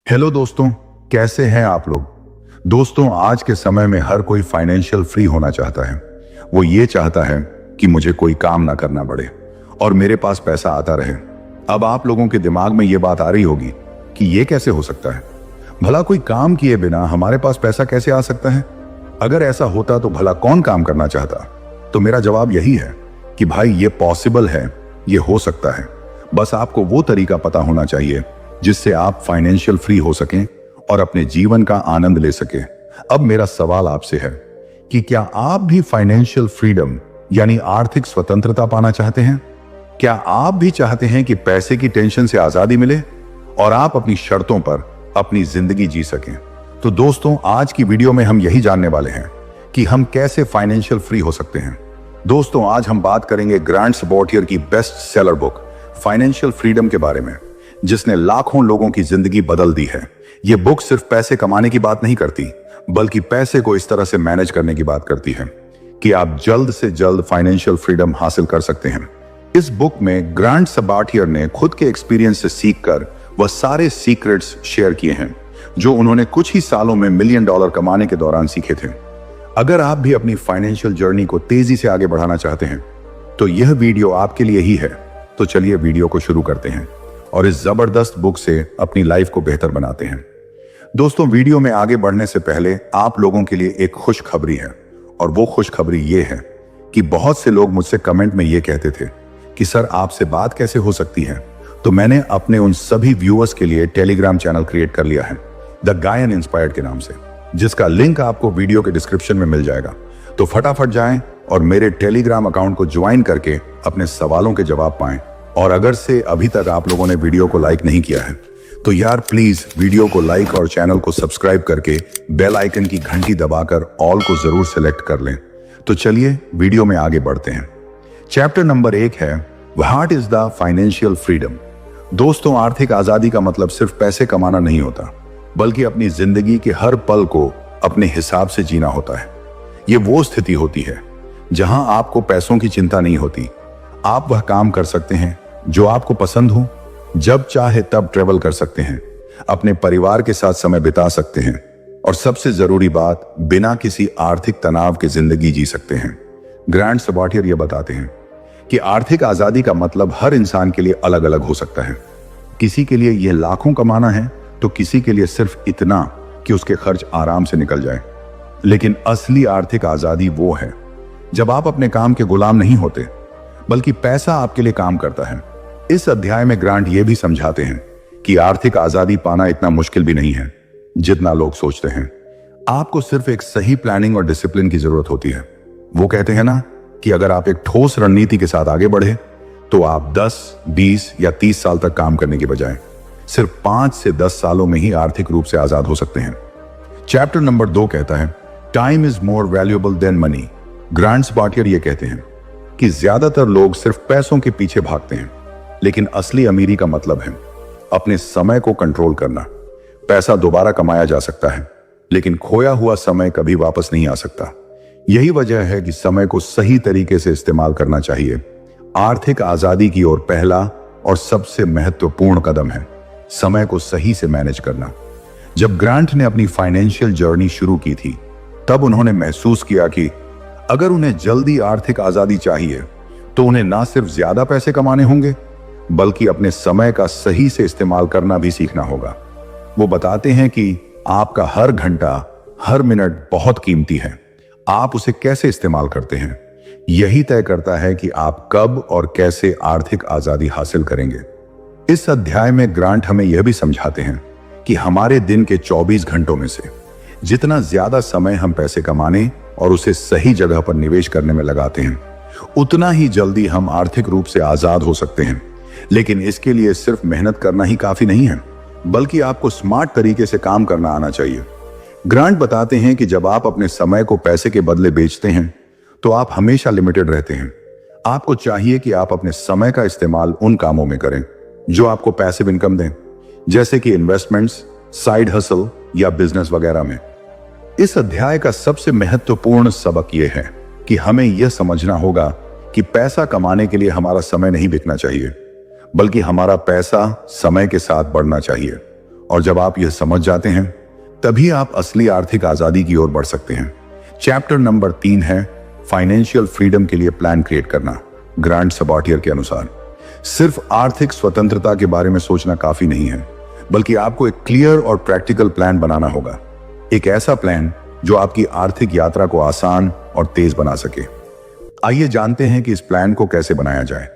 Hello दोस्तों, कैसे हैं आप लोग। दोस्तों, आज के समय में हर कोई फाइनेंशियल फ्री होना चाहता है। वो ये चाहता है कि मुझे कोई काम ना करना पड़े और मेरे पास पैसा आता रहे। अब आप लोगों के दिमाग में ये बात आ रही होगी कि ये कैसे हो सकता है। भला कोई काम किए बिना हमारे पास पैसा कैसे आ सकता है। अगर ऐसा होता तो भला कौन काम करना चाहता। तो मेरा जवाब यही है कि भाई ये पॉसिबल है, ये हो सकता है। बस आपको वो तरीका पता होना चाहिए जिससे आप फाइनेंशियल फ्री हो सकें और अपने जीवन का आनंद ले सकें। अब मेरा सवाल आपसे है कि क्या आप भी फाइनेंशियल फ्रीडम यानी आर्थिक स्वतंत्रता पाना चाहते हैं। क्या आप भी चाहते हैं कि पैसे की टेंशन से आजादी मिले और आप अपनी शर्तों पर अपनी जिंदगी जी सकें। तो दोस्तों, आज की वीडियो में हम यही जानने वाले हैं कि हम कैसे फाइनेंशियल फ्री हो सकते हैं। दोस्तों, आज हम बात करेंगे ग्रांट सबाल्टियर की best seller book financial freedom के बारे में, जिसने लाखों लोगों की जिंदगी बदल दी है। यह बुक सिर्फ पैसे कमाने की बात नहीं करती, बल्कि पैसे को इस तरह से मैनेज करने की बात करती है कि आप जल्द से जल्द फाइनेंशियल फ्रीडम हासिल कर सकते हैं। इस बुक में ग्रांट सबाल्टियर ने खुद के एक्सपीरियंस से सीखकर वह सारे सीक्रेट्स शेयर किए हैं जो उन्होंने कुछ ही सालों में $1 मिलियन कमाने के दौरान सीखे थे। अगर आप भी अपनी फाइनेंशियल जर्नी को तेजी से आगे बढ़ाना चाहते हैं तो यह वीडियो आपके लिए ही है। तो चलिए वीडियो को शुरू करते हैं और इस जबरदस्त बुक से अपनी लाइफ को बेहतर बनाते हैं। दोस्तों, वीडियो में आगे बढ़ने से पहले आप लोगों के लिए एक खुशखबरी है, और वो खुशखबरी ये है कि बहुत से लोग मुझसे कमेंट में ये कहते थे कि सर, आपसे बात कैसे हो सकती है। तो मैंने अपने उन सभी व्यूअर्स के लिए टेलीग्राम चैनल क्रिएट कर लिया है, द गायन इंस्पायर्ड के नाम से, जिसका लिंक आपको वीडियो के डिस्क्रिप्शन में मिल जाएगा। तो फटाफट जाएं और मेरे टेलीग्राम अकाउंट को ज्वाइन करके अपने सवालों के जवाब पाएं। और अगर से अभी तक आप लोगों ने वीडियो को लाइक नहीं किया है तो यार प्लीज वीडियो को लाइक और चैनल को सब्सक्राइब करके बेल आइकन की घंटी दबाकर ऑल को जरूर सेलेक्ट कर लें। तो चलिए वीडियो में आगे बढ़ते हैं। चैप्टर नंबर 1 है what is the financial freedom. दोस्तों, आर्थिक आजादी का मतलब सिर्फ पैसे कमाना नहीं होता, बल्कि अपनी जिंदगी के हर पल को अपने हिसाब से जीना होता है। ये वो स्थिति होती है जहां आपको पैसों की चिंता नहीं होती। आप वह काम कर सकते हैं जो आपको पसंद हो, जब चाहे तब ट्रेवल कर सकते हैं, अपने परिवार के साथ समय बिता सकते हैं, और सबसे जरूरी बात, बिना किसी आर्थिक तनाव के जिंदगी जी सकते हैं। ग्रांट सबाल्टियर ये बताते हैं कि आर्थिक आजादी का मतलब हर इंसान के लिए अलग अलग हो सकता है। किसी के लिए यह लाखों कमाना है तो किसी के लिए सिर्फ इतना कि उसके खर्च आराम से निकल जाए। लेकिन असली आर्थिक आजादी वो है जब आप अपने काम के गुलाम नहीं होते, बल्कि पैसा आपके लिए काम करता है। इस अध्याय में ग्रांट ये भी समझाते हैं कि आर्थिक आजादी पाना इतना मुश्किल भी नहीं है जितना लोग सोचते हैं। आपको सिर्फ एक सही प्लानिंग और डिसिप्लिन की जरूरत होती है। वो कहते हैं ना कि अगर आप एक ठोस रणनीति के साथ आगे बढ़े तो आप 10, 20 या 30 साल तक काम करने के बजाय सिर्फ 5 से 10 सालों में ही आर्थिक रूप से आजाद हो सकते हैं। चैप्टर नंबर 2 कहता है time is more valuable than money. Grant सबाल्टियर ये कहते हैं कि ज्यादातर लोग सिर्फ पैसों के पीछे भागते हैं, लेकिन असली अमीरी का मतलब है अपने समय को कंट्रोल करना। पैसा दोबारा कमाया जा सकता है, लेकिन खोया हुआ समय कभी वापस नहीं आ सकता। यही वजह है कि समय को सही तरीके से इस्तेमाल करना चाहिए। आर्थिक आजादी की ओर पहला और सबसे महत्वपूर्ण कदम है समय को सही से मैनेज करना। जब ग्रांट ने अपनी फाइनेंशियल जर्नी शुरू की थी, तब उन्होंने महसूस किया कि अगर उन्हें जल्दी आर्थिक आजादी चाहिए तो उन्हें ना सिर्फ ज्यादा पैसे कमाने होंगे, बल्कि अपने समय का सही से इस्तेमाल करना भी सीखना होगा। वो बताते हैं कि आपका हर घंटा, हर मिनट बहुत कीमती है। आप उसे कैसे इस्तेमाल करते हैं, यही तय करता है कि आप कब और कैसे आर्थिक आजादी हासिल करेंगे। इस अध्याय में ग्रांट हमें यह भी समझाते हैं कि हमारे दिन के 24 घंटों में से जितना ज्यादा समय हम पैसे कमाने और उसे सही जगह पर निवेश करने में लगाते हैं, उतना ही जल्दी हम आर्थिक रूप से आजाद हो सकते हैं। लेकिन इसके लिए सिर्फ मेहनत करना ही काफी नहीं है, बल्कि आपको स्मार्ट तरीके से काम करना आना चाहिए। ग्रांट बताते हैं कि जब आप अपने समय को पैसे के बदले बेचते हैं तो आप हमेशा लिमिटेड रहते हैं। आपको चाहिए कि आप अपने समय का इस्तेमाल उन कामों में करें जो आपको पैसिव इनकम दें, जैसे कि इन्वेस्टमेंट्स, साइड हसल या बिजनेस वगैरह में। इस अध्याय का सबसे महत्वपूर्ण सबक यह है कि हमें यह समझना होगा कि पैसा कमाने के लिए हमारा समय नहीं बिकना चाहिए, बल्कि हमारा पैसा समय के साथ बढ़ना चाहिए। और जब आप यह समझ जाते हैं तभी आप असली आर्थिक आजादी की ओर बढ़ सकते हैं। चैप्टर नंबर 3 है फाइनेंशियल फ्रीडम के लिए प्लान क्रिएट करना। ग्रांट सबाटियर के अनुसार सिर्फ आर्थिक स्वतंत्रता के बारे में सोचना काफी नहीं है, बल्कि आपको एक क्लियर और प्रैक्टिकल प्लान बनाना होगा। एक ऐसा प्लान जो आपकी आर्थिक यात्रा को आसान और तेज बना सके। आइए जानते हैं कि इस प्लान को कैसे बनाया जाए।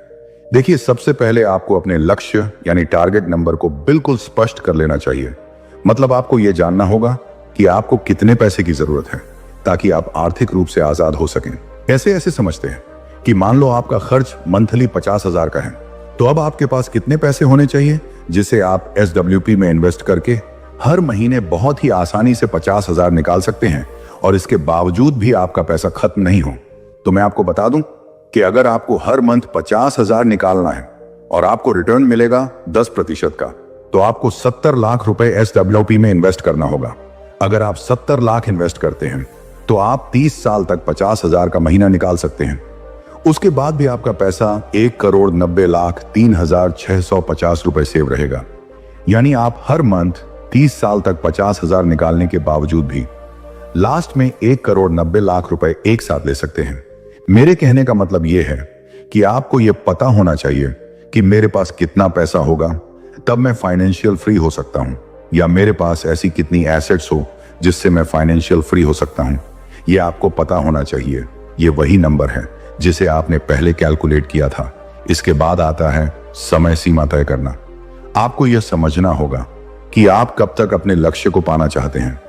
देखिए, सबसे पहले आपको अपने लक्ष्य यानी टारगेट नंबर को बिल्कुल स्पष्ट कर लेना चाहिए। मतलब आपको यह जानना होगा कि आपको कितने पैसे की जरूरत है ताकि आप आर्थिक रूप से आजाद हो सकें। कैसे ऐसे समझते हैं कि मान लो आपका खर्च मंथली 50,000 का है, तो अब आपके पास कितने पैसे होने चाहिए जिसे आप SWP में इन्वेस्ट करके हर महीने बहुत ही आसानी से 50,000 निकाल सकते हैं और इसके बावजूद भी आपका पैसा खत्म नहीं हो। तो मैं आपको बता दूं कि अगर आपको हर मंथ 50,000 निकालना है और आपको रिटर्न मिलेगा 10% का, तो आपको 70 लाख रुपए SWP में इन्वेस्ट करना होगा। अगर आप 70 लाख इन्वेस्ट करते हैं तो आप 30 साल तक 50,000 का महीना निकाल सकते हैं। उसके बाद भी आपका पैसा 1,90,03,650 रुपए सेव रहेगा। यानी आप हर मंथ 30 साल तक 50,000 निकालने के बावजूद भी लास्ट में 1,90,00,000 रुपए एक साथ ले सकते हैं। मेरे कहने का मतलब यह है कि आपको यह पता होना चाहिए कि मेरे पास कितना पैसा होगा तब मैं फाइनेंशियल फ्री हो सकता हूं, या मेरे पास ऐसी कितनी एसेट्स हो जिससे मैं फाइनेंशियल फ्री हो सकता हूं। यह आपको पता होना चाहिए। यह वही नंबर है जिसे आपने पहले कैलकुलेट किया था। इसके बाद आता है समय सीमा तय करना। आपको यह समझना होगा कि आप कब तक अपने लक्ष्य को पाना चाहते हैं,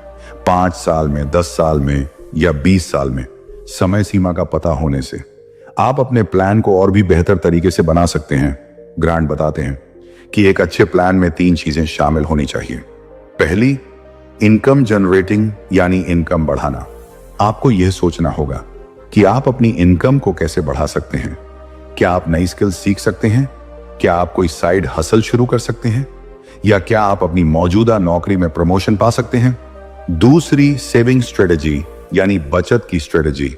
5 साल में, 10 साल में या 20 साल में। समय सीमा का पता होने से आप अपने प्लान को और भी बेहतर तरीके से बना सकते हैं। ग्रांट बताते हैं कि एक अच्छे प्लान में 3 चीजें शामिल होनी चाहिए। पहली, इनकम जनरेटिंग यानी इनकम बढ़ाना। आपको यह सोचना होगा कि आप अपनी इनकम को कैसे बढ़ा सकते हैं। क्या आप नई स्किल्स सीख सकते हैं? क्या आप कोई साइड हसल शुरू कर सकते हैं? या क्या आप अपनी मौजूदा नौकरी में प्रमोशन पा सकते हैं? दूसरी, सेविंग स्ट्रेटेजी यानी बचत की स्ट्रेटेजी।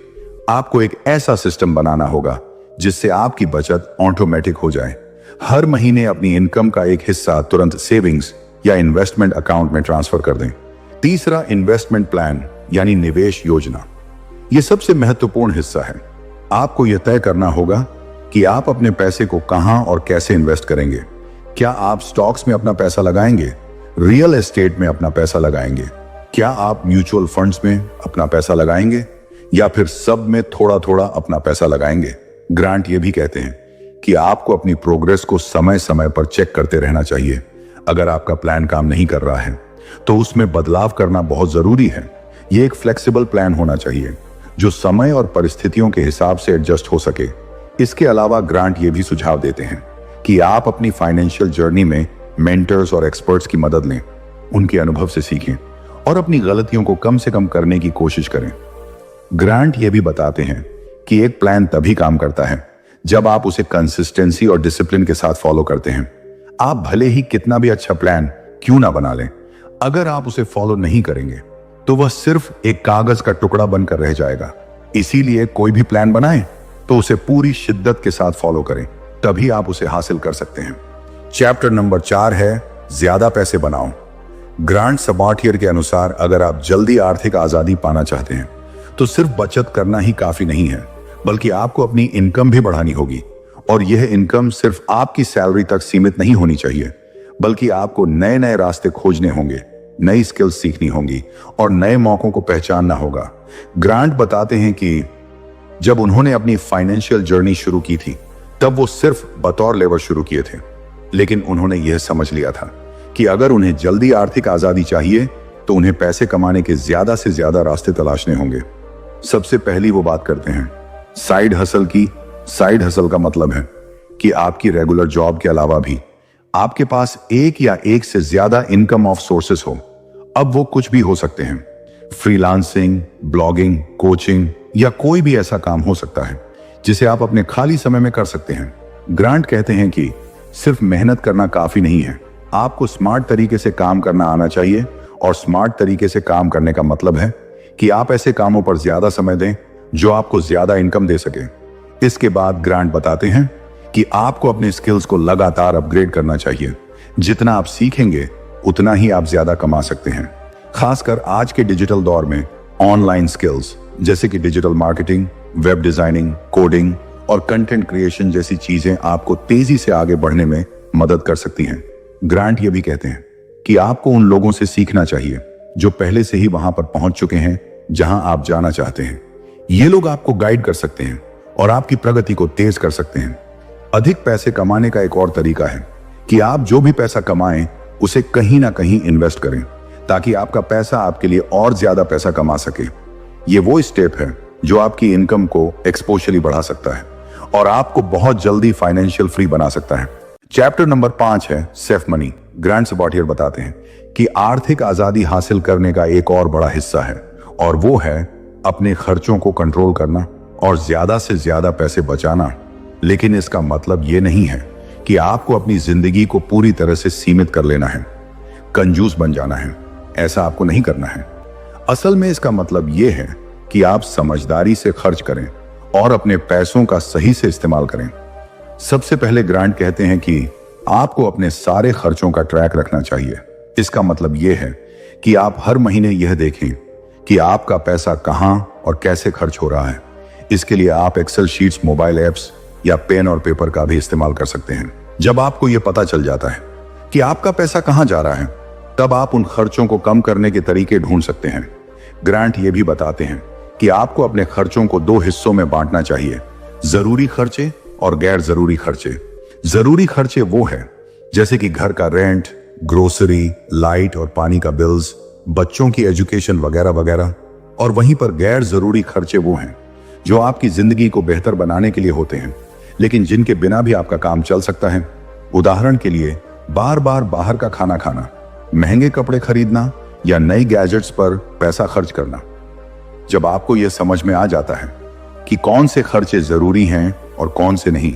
आपको एक ऐसा सिस्टम बनाना होगा जिससे आपकी बचत ऑटोमेटिक हो जाए। हर महीने अपनी इनकम का एक हिस्सा तुरंत सेविंग्स या इन्वेस्टमेंट अकाउंट में ट्रांसफर कर दें। तीसरा, इन्वेस्टमेंट प्लान यानी निवेश योजना। यह सबसे महत्वपूर्ण हिस्सा है। आपको यह तय करना होगा कि आप अपने पैसे को कहां और कैसे इन्वेस्ट करेंगे। क्या आप स्टॉक्स में अपना पैसा लगाएंगे, रियल एस्टेट में अपना पैसा लगाएंगे, क्या आप म्यूचुअल फंड्स में अपना पैसा लगाएंगे, या फिर सब में थोड़ा थोड़ा अपना पैसा लगाएंगे। ग्रांट ये भी कहते हैं कि आपको अपनी प्रोग्रेस को समय समय पर चेक करते रहना चाहिए। अगर आपका प्लान काम नहीं कर रहा है तो उसमें बदलाव करना बहुत जरूरी है। ये एक फ्लेक्सिबल प्लान होना चाहिए जो समय और परिस्थितियों के हिसाब से एडजस्ट हो सके। इसके अलावा ग्रांट ये भी सुझाव देते हैं कि आप अपनी फाइनेंशियल जर्नी में मेंटर्स और एक्सपर्ट्स की मदद लें, उनके अनुभव से सीखें और अपनी गलतियों को कम से कम करने की कोशिश करें। ग्रांट ये भी बताते हैं कि एक प्लान तभी काम करता है जब आप उसे कंसिस्टेंसी और डिसिप्लिन के साथ फॉलो करते हैं। आप भले ही कितना भी अच्छा प्लान क्यों ना बना लें, अगर आप उसे फॉलो नहीं करेंगे तो वह सिर्फ एक कागज का टुकड़ा बनकर रह जाएगा। इसीलिए कोई भी प्लान बनाएं तो उसे पूरी शिद्दत के साथ फॉलो करें, तभी आप उसे हासिल कर सकते हैं। चैप्टर नंबर 4 है ज्यादा पैसे बनाओ। ग्रांट सबाटियर के अनुसार अगर आप जल्दी आर्थिक आजादी पाना चाहते हैं तो सिर्फ बचत करना ही काफी नहीं है, बल्कि आपको अपनी इनकम भी बढ़ानी होगी। और यह इनकम सिर्फ आपकी सैलरी तक सीमित नहीं होनी चाहिए, बल्कि आपको नए नए रास्ते खोजने होंगे, नई स्किल्स सीखनी होंगी और नए मौकों को पहचानना होगा। ग्रांट बताते हैं कि जब उन्होंने अपनी फाइनेंशियल जर्नी शुरू की थी तब वो सिर्फ बतौर लेबर शुरू किए थे, लेकिन उन्होंने यह समझ लिया था कि अगर उन्हें जल्दी आर्थिक आजादी चाहिए तो उन्हें पैसे कमाने के ज्यादा से ज्यादा रास्ते तलाशने होंगे। सबसे पहली वो बात करते हैं साइड हसल की। साइड हसल का मतलब है कि आपकी रेगुलर जॉब के अलावा भी आपके पास एक या एक से ज्यादा इनकम ऑफ सोर्सेस हो। अब वो कुछ भी हो सकते हैं, फ्रीलांसिंग, ब्लॉगिंग, कोचिंग या कोई भी ऐसा काम हो सकता है जिसे आप अपने खाली समय में कर सकते हैं। ग्रांट कहते हैं कि सिर्फ मेहनत करना काफी नहीं है, आपको स्मार्ट तरीके से काम करना आना चाहिए। और स्मार्ट तरीके से काम करने का मतलब है कि आप ऐसे कामों पर ज्यादा समय दें जो आपको ज्यादा इनकम दे सके। इसके बाद ग्रांट बताते हैं कि आपको अपने स्किल्स को लगातार अपग्रेड करना चाहिए। जितना आप सीखेंगे उतना ही आप ज्यादा कमा सकते हैं। खासकर आज के डिजिटल दौर में ऑनलाइन स्किल्स जैसे कि digital marketing, web designing, coding और कंटेंट क्रिएशन जैसी चीजें आपको तेजी से आगे बढ़ने में मदद कर सकती हैं। ग्रांट ये भी कहते हैं कि आपको उन लोगों से सीखना चाहिए जो पहले से ही वहां पर पहुंच चुके हैं जहां आप जाना चाहते हैं। ये लोग आपको गाइड कर सकते हैं और आपकी प्रगति को तेज कर सकते हैं। अधिक पैसे कमाने का एक और तरीका है कि आप जो भी पैसा कमाएं उसे कहीं ना कहीं इन्वेस्ट करें ताकि आपका पैसा आपके लिए और ज्यादा पैसा कमा सके। ये वो स्टेप है जो आपकी इनकम को एक्सपोनेंशियली बढ़ा सकता है और आपको बहुत जल्दी फाइनेंशियल फ्री बना सकता है। चैप्टर नंबर 5 है सेफ मनी। ग्रांट सबाटियर बताते हैं कि आर्थिक आजादी हासिल करने का एक और बड़ा हिस्सा है और वो है अपने खर्चों को कंट्रोल करना और ज्यादा से ज्यादा पैसे बचाना। लेकिन इसका मतलब ये नहीं है कि आपको अपनी जिंदगी को पूरी तरह से सीमित कर लेना है, कंजूस बन जाना है। ऐसा आपको नहीं करना है। असल में इसका मतलब ये है कि आप समझदारी से खर्च करें और अपने पैसों का सही से इस्तेमाल करें। सबसे पहले ग्रांट कहते हैं कि आपको अपने सारे खर्चों का ट्रैक रखना चाहिए। इसका मतलब यह है कि आप हर महीने यह देखें कि आपका पैसा कहां और कैसे खर्च हो रहा है। इसके लिए आप एक्सेल शीट्स, मोबाइल ऐप्स या पेन और पेपर का भी इस्तेमाल कर सकते हैं। जब आपको यह पता चल जाता है कि आपका पैसा कहां जा रहा है, तब आप उन खर्चों को कम करने के तरीके ढूंढ सकते हैं। ग्रांट ये भी बताते हैं कि आपको अपने खर्चों को 2 हिस्सों में बांटना चाहिए, जरूरी खर्चे और गैर जरूरी खर्चे। जरूरी खर्चे वो है जैसे कि घर का रेंट, ग्रोसरी, लाइट और पानी का बिल्स, बच्चों की एजुकेशन वगैरह वगैरह। और वहीं पर गैर जरूरी खर्चे वो हैं जो आपकी जिंदगी को बेहतर बनाने के लिए होते हैं लेकिन जिनके बिना भी आपका काम चल सकता है। उदाहरण के लिए बार बार बाहर का खाना खाना, महंगे कपड़े खरीदना या नई गैजेट्स पर पैसा खर्च करना। जब आपको यह समझ में आ जाता है कि कौन से खर्चे जरूरी हैं और कौन से नहीं,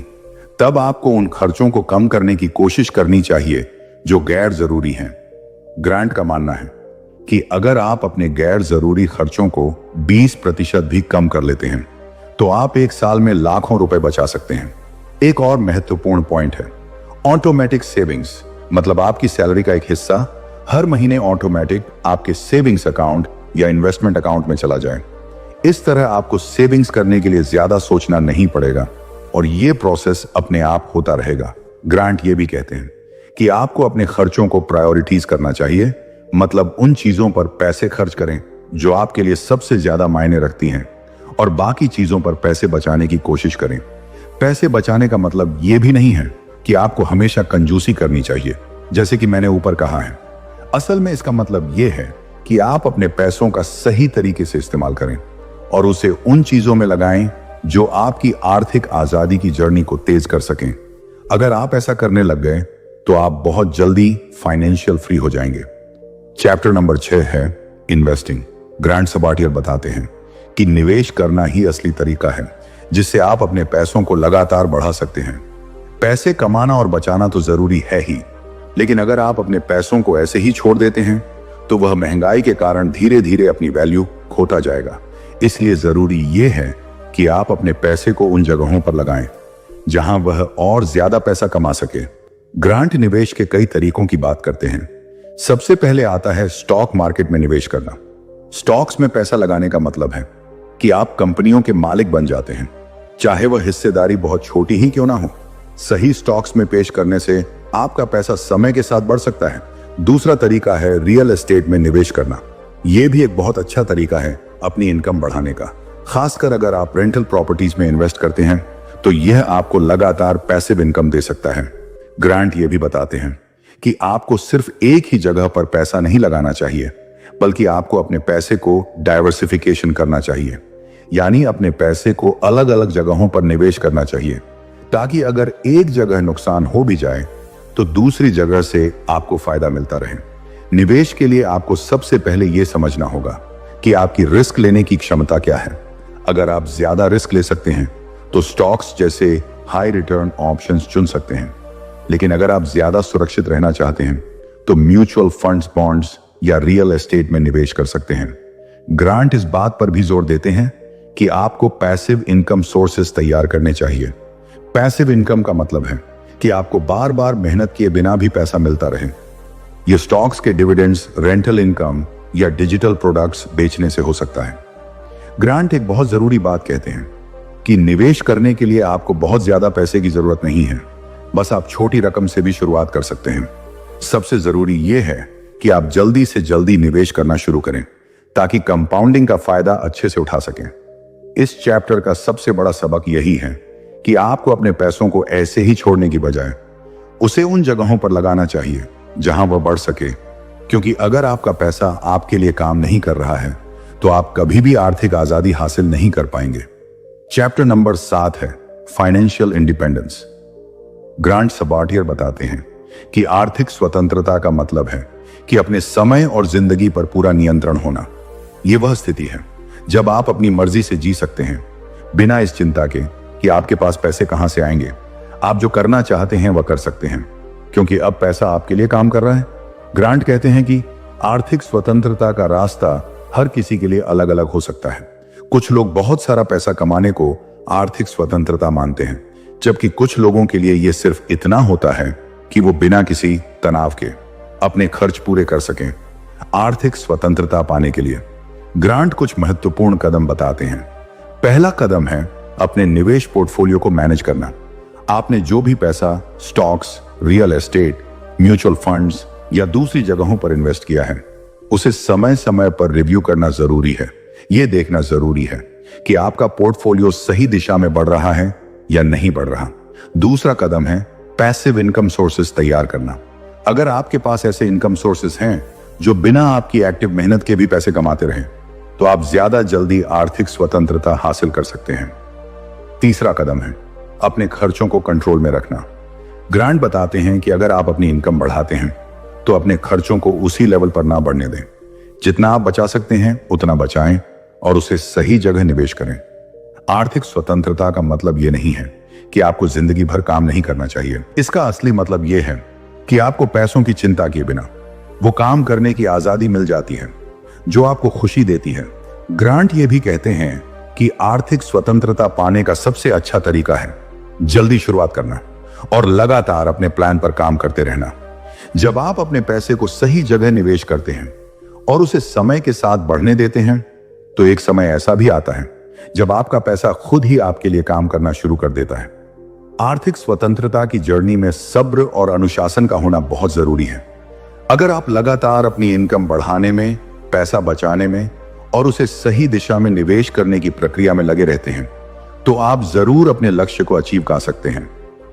तब आपको उन खर्चों को कम करने की कोशिश करनी चाहिए जो गैर जरूरी हैं। ग्रांट का मानना है कि अगर आप अपने गैर जरूरी खर्चों को 20% भी कम कर लेते हैं तो आप एक साल में लाखों रुपए बचा सकते हैं। एक और महत्वपूर्ण पॉइंट है ऑटोमेटिक सेविंग्स, मतलब आपकी सैलरी का एक हिस्सा हर महीने ऑटोमेटिक आपके सेविंग्स अकाउंट या इन्वेस्टमेंट अकाउंट में चला जाए। इस तरह आपको सेविंग्स करने के लिए ज्यादा सोचना नहीं पड़ेगा और यह प्रोसेस अपने आप होता रहेगा। ग्रांट ये भी कहते हैं कि आपको अपने खर्चों को प्रायोरिटीज करना चाहिए, मतलब उन चीजों पर पैसे खर्च करें जो आपके लिए सबसे ज्यादा मायने रखती हैं और बाकी चीजों पर पैसे बचाने की कोशिश करें। पैसे बचाने का मतलब यह भी नहीं है कि आपको हमेशा कंजूसी करनी चाहिए, जैसे कि मैंने ऊपर कहा है। असल में इसका मतलब यह है कि आप अपने पैसों का सही तरीके से इस्तेमाल करें और उसे उन चीजों में लगाएं जो आपकी आर्थिक आजादी की जर्नी को तेज कर सकें। अगर आप ऐसा करने लग गए तो आप बहुत जल्दी फाइनेंशियल फ्री हो जाएंगे। चैप्टर नंबर 6 है इन्वेस्टिंग। ग्रांट सबाटियर बताते हैं कि निवेश करना ही असली तरीका है जिससे आप अपने पैसों को लगातार बढ़ा सकते हैं। पैसे कमाना और बचाना तो जरूरी है ही, लेकिन अगर आप अपने पैसों को ऐसे ही छोड़ देते हैं तो वह महंगाई के कारण धीरे धीरे अपनी वैल्यू खोता जाएगा। इसलिए जरूरी यह है कि आप अपने पैसे को उन जगहों पर लगाएं जहां वह और ज्यादा पैसा कमा सके। ग्रांट निवेश के कई तरीकों की बात करते हैं। सबसे पहले आता है स्टॉक मार्केट में निवेश करना। स्टॉक्स में पैसा लगाने का मतलब है कि आप कंपनियों के मालिक बन जाते हैं, चाहे वह हिस्सेदारी बहुत छोटी ही क्यों ना हो। सही स्टॉक्स में पेश करने से आपका पैसा समय के साथ बढ़ सकता है। दूसरा तरीका है रियल एस्टेट में निवेश करना। यह भी एक बहुत अच्छा तरीका है अपनी इनकम बढ़ाने का। खासकर अगर आप रेंटल प्रॉपर्टीज में इन्वेस्ट करते हैं तो यह आपको लगातार पैसिव इनकम दे सकता है। ग्रांट ये भी बताते हैं कि आपको सिर्फ एक ही जगह पर पैसा नहीं लगाना चाहिए, बल्कि आपको अपने पैसे को डाइवर्सिफिकेशन करना चाहिए, यानी अपने पैसे को अलग अलग जगहों पर निवेश करना चाहिए ताकि अगर एक जगह नुकसान हो भी जाए तो दूसरी जगह से आपको फायदा मिलता रहे। निवेश के लिए आपको सबसे पहले यह समझना होगा कि आपकी रिस्क लेने की क्षमता क्या है। अगर आप ज्यादा रिस्क ले सकते हैं तो स्टॉक्स जैसे हाई रिटर्न ऑप्शंस चुन सकते हैं, लेकिन अगर आप ज्यादा सुरक्षित रहना चाहते हैं तो म्यूचुअल फंड्स, बॉन्ड्स या रियल एस्टेट में निवेश कर सकते हैं। ग्रांट इस बात पर भी जोर देते हैं कि आपको पैसिव इनकम सोर्सेस तैयार करने चाहिए। पैसिव इनकम का मतलब है कि आपको बार बार मेहनत किए बिना भी पैसा मिलता रहे। ये स्टॉक्स के डिविडेंड्स, रेंटल इनकम या डिजिटल प्रोडक्ट्स बेचने से हो सकता है। ग्रांट एक बहुत जरूरी बात कहते हैं कि निवेश करने के लिए आपको बहुत ज्यादा पैसे की जरूरत नहीं है, बस आप छोटी रकम से भी शुरुआत कर सकते हैं। सबसे जरूरी यह है कि आप जल्दी से जल्दी निवेश करना शुरू करें ताकि कंपाउंडिंग का फायदा अच्छे से उठा सकें। इस चैप्टर का सबसे बड़ा सबक यही है कि आपको अपने पैसों को ऐसे ही छोड़ने की बजाय उसे उन जगहों पर लगाना चाहिए जहां वह बढ़ सके, क्योंकि अगर आपका पैसा आपके लिए काम नहीं कर रहा है तो आप कभी भी आर्थिक आजादी हासिल नहीं कर पाएंगे। चैप्टर नंबर 7 है फाइनेंशियल इंडिपेंडेंस। ग्रांट सबार्टियर बताते हैं कि आर्थिक स्वतंत्रता का मतलब है कि अपने समय और जिंदगी पर पूरा नियंत्रण होना। यह वह स्थिति है जब आप अपनी मर्जी से जी सकते हैं, बिना इस चिंता के कि आपके पास पैसे कहां से आएंगे। आप जो करना चाहते हैं वह कर सकते हैं, क्योंकि अब पैसा आपके लिए काम कर रहा है। ग्रांट कहते हैं कि आर्थिक स्वतंत्रता का रास्ता हर किसी के लिए अलग अलग हो सकता है। कुछ लोग बहुत सारा पैसा कमाने को आर्थिक स्वतंत्रता मानते हैं, जबकि कुछ लोगों के लिए यह सिर्फ इतना होता है कि वो बिना किसी तनाव के अपने खर्च पूरे कर सकें। आर्थिक स्वतंत्रता पाने के लिए ग्रांट कुछ महत्वपूर्ण कदम बताते हैं। पहला कदम है अपने निवेश पोर्टफोलियो को मैनेज करना। आपने जो भी पैसा stocks, real estate, mutual funds या दूसरी जगहों पर इन्वेस्ट किया है, उसे समय समय पर रिव्यू करना जरूरी है। यह देखना जरूरी है कि आपका पोर्टफोलियो सही दिशा में बढ़ रहा है या नहीं बढ़ रहा। दूसरा कदम है पैसिव इनकम सोर्सेस तैयार करना। अगर आपके पास ऐसे इनकम सोर्सेस हैं जो बिना आपकी एक्टिव मेहनत के भी पैसे कमाते रहें, तो आप ज्यादा जल्दी आर्थिक स्वतंत्रता हासिल कर सकते हैं। तीसरा कदम है अपने खर्चों को कंट्रोल में रखना। ग्रांट बताते हैं कि अगर आप अपनी इनकम बढ़ाते हैं तो अपने खर्चों को उसी लेवल पर ना बढ़ने दें। जितना आप बचा सकते हैं उतना बचाएं और उसे सही जगह निवेश करें। आर्थिक स्वतंत्रता का मतलब यह नहीं है कि आपको जिंदगी भर काम नहीं करना चाहिए। इसका असली मतलब यह है कि आपको पैसों की चिंता किए बिना वो काम करने की आजादी मिल जाती है जो आपको खुशी देती है। ग्रांट ये भी कहते हैं कि आर्थिक स्वतंत्रता पाने का सबसे अच्छा तरीका है जल्दी शुरुआत करना और लगातार अपने प्लान पर काम करते रहना। जब आप अपने पैसे को सही जगह निवेश करते हैं और उसे समय के साथ बढ़ने देते हैं, तो एक समय ऐसा भी आता है जब आपका पैसा खुद ही आपके लिए काम करना शुरू कर देता है। आर्थिक स्वतंत्रता की जर्नी में सब्र और अनुशासन का होना बहुत जरूरी है। अगर आप लगातार अपनी इनकम बढ़ाने में, पैसा बचाने में और उसे सही दिशा में निवेश करने की प्रक्रिया में लगे रहते हैं, तो आप जरूर अपने लक्ष्य को अचीव कर सकते हैं।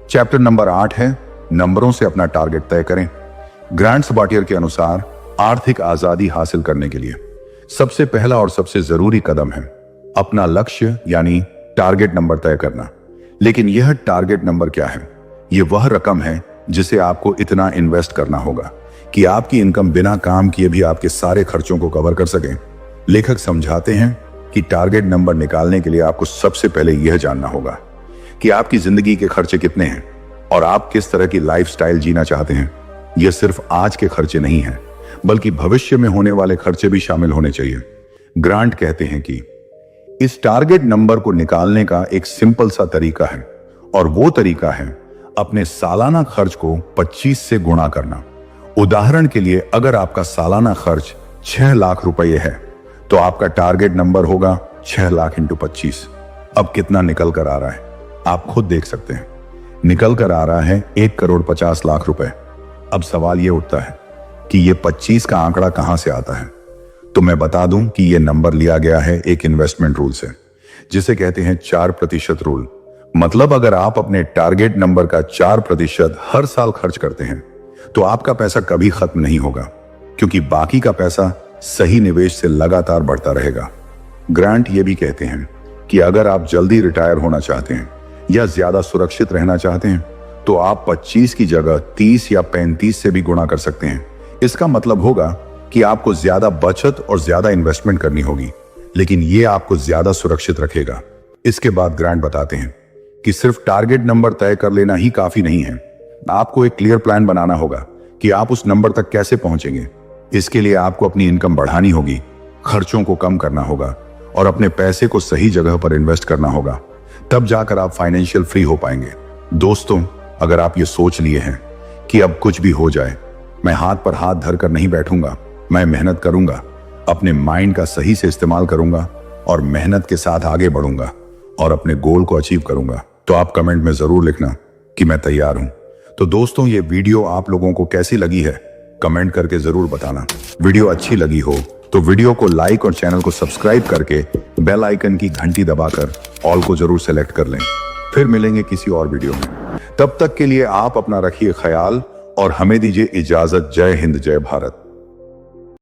चैप्टर नंबर 8 है नंबरों से अपना टारगेट तय करें। ग्रांट सबार्टियर के अनुसार आर्थिक आजादी हासिल करने के लिए सबसे पहला और सबसे जरूरी कदम है अपना लक्ष्य यानी टारगेट नंबर तय करना। लेकिन यह टारगेट नंबर क्या है? यह वह रकम है जिसे आपको इतना इन्वेस्ट करना होगा कि आपकी इनकम बिना काम किए भी आपके सारे खर्चों को कवर कर सके। लेखक समझाते हैं कि टारगेट नंबर निकालने के लिए आपको सबसे पहले यह जानना होगा कि आपकी जिंदगी के खर्चे कितने हैं और आप किस तरह की लाइफस्टाइल जीना चाहते हैं। यह सिर्फ आज के खर्चे नहीं हैं, बल्कि भविष्य में होने वाले खर्चे भी शामिल होने चाहिए। ग्रांट कहते हैं कि इस टारगेट नंबर को निकालने का एक सिंपल सा तरीका है और वो तरीका है अपने सालाना खर्च को 25 से गुणा करना। उदाहरण के लिए अगर आपका सालाना खर्च 6 लाख रुपए है तो आपका टारगेट नंबर होगा 6 लाख इंटू 25। अब कितना निकल कर आ रहा है आप खुद देख सकते हैं। निकल कर आ रहा है 1,50,00,000 रुपए। अब सवाल यह उठता है कि यह 25 का आंकड़ा कहां से आता है। तो मैं बता दूं कि यह नंबर लिया गया है एक इन्वेस्टमेंट रूल से, जिसे कहते हैं 4% रूल। मतलब अगर आप अपने टारगेट नंबर का 4% हर साल खर्च करते हैं तो आपका पैसा कभी खत्म नहीं होगा, क्योंकि बाकी का पैसा सही निवेश से लगातार बढ़ता रहेगा। ग्रांट ये भी कहते हैं कि अगर आप जल्दी रिटायर होना चाहते हैं या ज्यादा सुरक्षित रहना चाहते हैं तो आप 25 की जगह 30 या 35 से भी गुणा कर सकते हैं। इसका मतलब होगा कि आपको ज्यादा बचत और ज्यादा इन्वेस्टमेंट करनी होगी, लेकिन यह आपको ज्यादा सुरक्षित रखेगा। इसके बाद ग्रांट बताते हैं कि सिर्फ टारगेट नंबर तय कर लेना ही काफी नहीं है। आपको एक क्लियर प्लान बनाना होगा कि आप उस नंबर तक कैसे पहुंचेंगे। इसके लिए आपको अपनी इनकम बढ़ानी होगी, खर्चों को कम करना होगा और अपने पैसे को सही जगह पर इन्वेस्ट करना होगा। तब जाकर आप फाइनेंशियल फ्री हो पाएंगे। दोस्तों, अगर आप ये सोच लिए हैं कि अब कुछ भी हो जाए मैं हाथ पर हाथ धरकर नहीं बैठूंगा। मैं मेहनत करूंगा, अपने माइंड का सही से इस्तेमाल करूंगा और मेहनत के साथ आगे बढ़ूंगा और अपने गोल को अचीव करूंगा। तो आप कमेंट में जरूर लिखना कि मैं तैयार हूं। तो दोस्तों, ये वीडियो आप लोगों को कैसी लगी है कमेंट करके जरूर बताना। वीडियो अच्छी लगी हो तो वीडियो को लाइक और चैनल को सब्सक्राइब करके बेल आइकन की घंटी दबाकर ऑल को जरूर सेलेक्ट कर लें। फिर मिलेंगे किसी और वीडियो में। तब तक के लिए आप अपना रखिए ख्याल और हमें दीजिए इजाजत। जय हिंद, जय भारत।